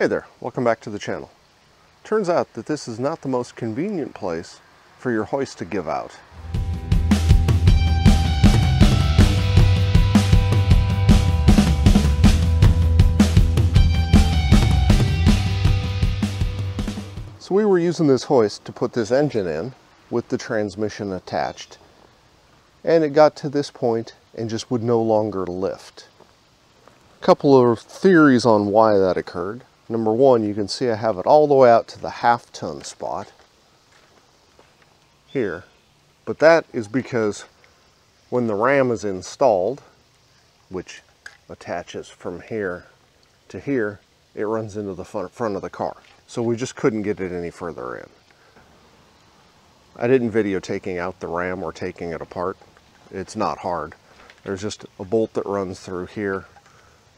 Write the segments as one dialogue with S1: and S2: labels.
S1: Hey there, welcome back to the channel. Turns out that this is not the most convenient place for your hoist to give out. So we were using this hoist to put this engine in with the transmission attached, and it got to this point and just would no longer lift. A couple of theories on why that occurred. Number one, you can see I have it all the way out to the half-ton spot here, but that is because when the ram is installed, which attaches from here to here, it runs into the front of the car. So we just couldn't get it any further in. I didn't video taking out the ram or taking it apart. It's not hard. There's just a bolt that runs through here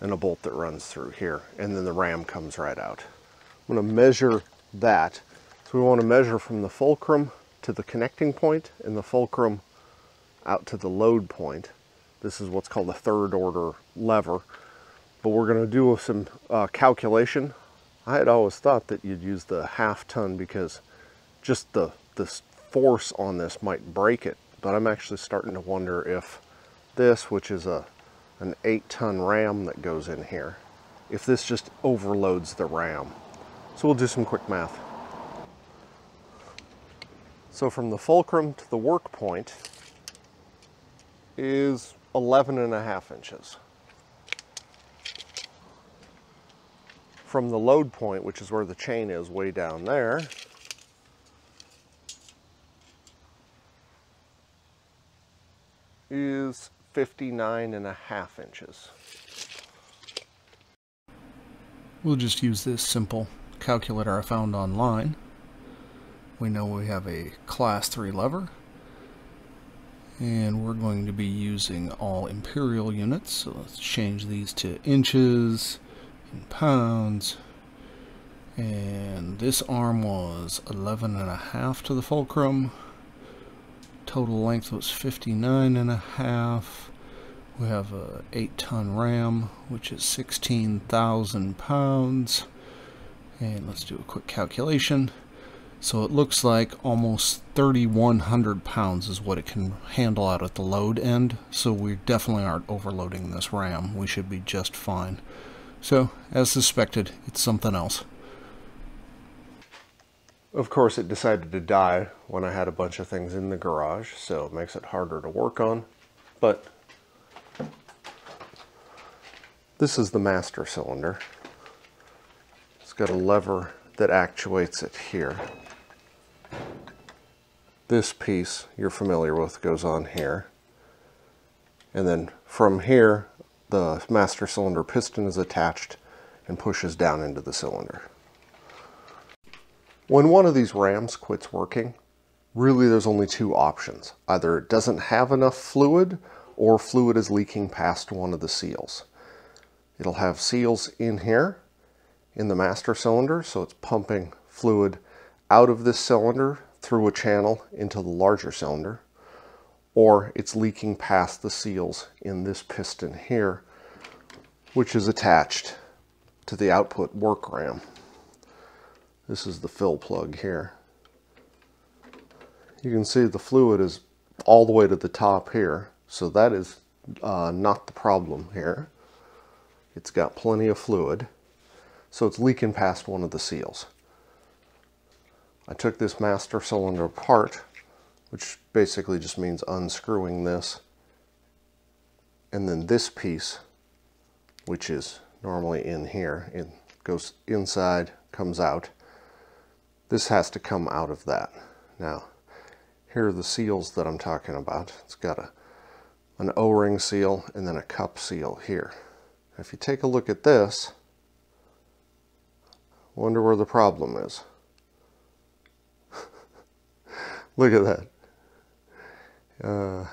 S1: and a bolt that runs through here, and then the ram comes right out. I'm going to measure that. So we want to measure from the fulcrum to the connecting point and the fulcrum out to the load point. This is what's called a third order lever, but we're going to do some calculation. I had always thought that you'd use the half-ton because just the force on this might break it, but I'm actually starting to wonder if this, which is an 8-ton ram that goes in here, if this just overloads the ram. So we'll do some quick math. So from the fulcrum to the work point is 11.5 inches. From the load point, which is where the chain is way down there, is 59.5 inches.
S2: We'll just use this simple calculator I found online. We know we have a class 3 lever, and we're going to be using all imperial units. So let's change these to inches and pounds. And this arm was 11.5 to the fulcrum. Total length was 59.5. We have a 8-ton ram, which is 16,000 pounds. And let's do a quick calculation. So it looks like almost 3,100 pounds is what it can handle out at the load end. So we definitely aren't overloading this ram. We should be just fine. So, as suspected, it's something else.
S1: Of course, it decided to die when I had a bunch of things in the garage, so it makes it harder to work on. But this is the master cylinder. It's got a lever that actuates it here. This piece you're familiar with goes on here. And then from here, the master cylinder piston is attached and pushes down into the cylinder. When one of these rams quits working, really there's only two options. Either it doesn't have enough fluid, or fluid is leaking past one of the seals. It'll have seals in here in the master cylinder, so it's pumping fluid out of this cylinder through a channel into the larger cylinder, or it's leaking past the seals in this piston here, which is attached to the output work ram. This is the fill plug here. You can see the fluid is all the way to the top here, so that is not the problem here. It's got plenty of fluid, so it's leaking past one of the seals. I took this master cylinder apart, which basically just means unscrewing this, and then this piece, which is normally in here, it goes inside, comes out. This has to come out of that. Now, here are the seals that I'm talking about. It's got an O-ring seal and then a cup seal here. If you take a look at this, wonder where the problem is. Look at that.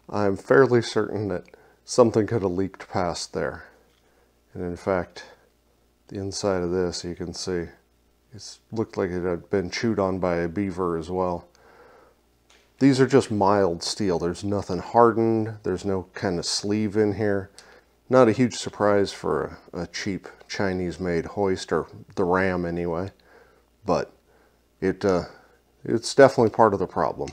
S1: I'm fairly certain that something could have leaked past there. And in fact, the inside of this, you can see, it looked like it had been chewed on by a beaver as well. These are just mild steel. There's nothing hardened. There's no kind of sleeve in here. Not a huge surprise for a cheap Chinese-made Hoist, or the ram anyway, but it's definitely part of the problem.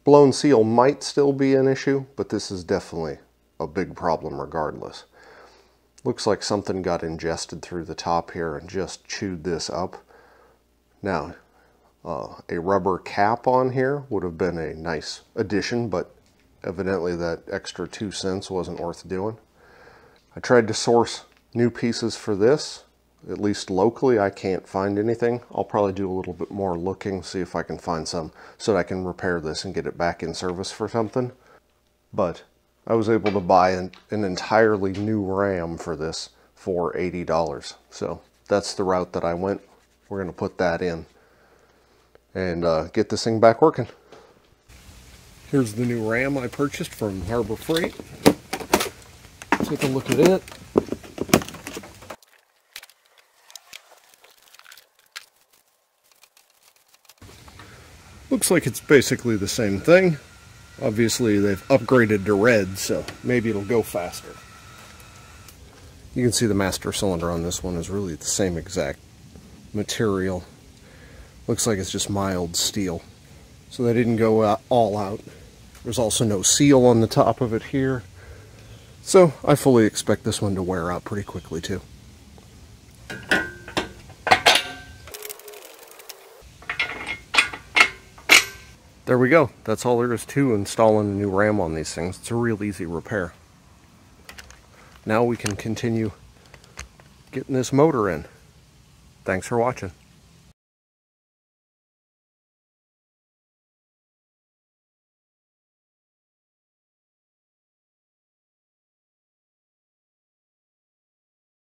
S1: Blown seal might still be an issue, but this is definitely a big problem regardless. Looks like something got ingested through the top here and just chewed this up. Now, a rubber cap on here would have been a nice addition, but evidently that extra 2 cents wasn't worth doing. I tried to source new pieces for this. At least locally, I can't find anything. I'll probably do a little bit more looking, see if I can find some so that I can repair this and get it back in service for something. But I was able to buy an entirely new ram for this for $80. So that's the route that I went. We're going to put that in and get this thing back working. Here's the new ram I purchased from Harbor Freight. Take a look at it. Looks like it's basically the same thing. Obviously they've upgraded to red, so maybe it'll go faster. You can see the master cylinder on this one is really the same exact material. Looks like it's just mild steel. So they didn't go all out. There's also no seal on the top of it here. So I fully expect this one to wear out pretty quickly too. There we go. That's all there is to installing a new ram on these things. It's a real easy repair. Now we can continue getting this motor in. Thanks for watching.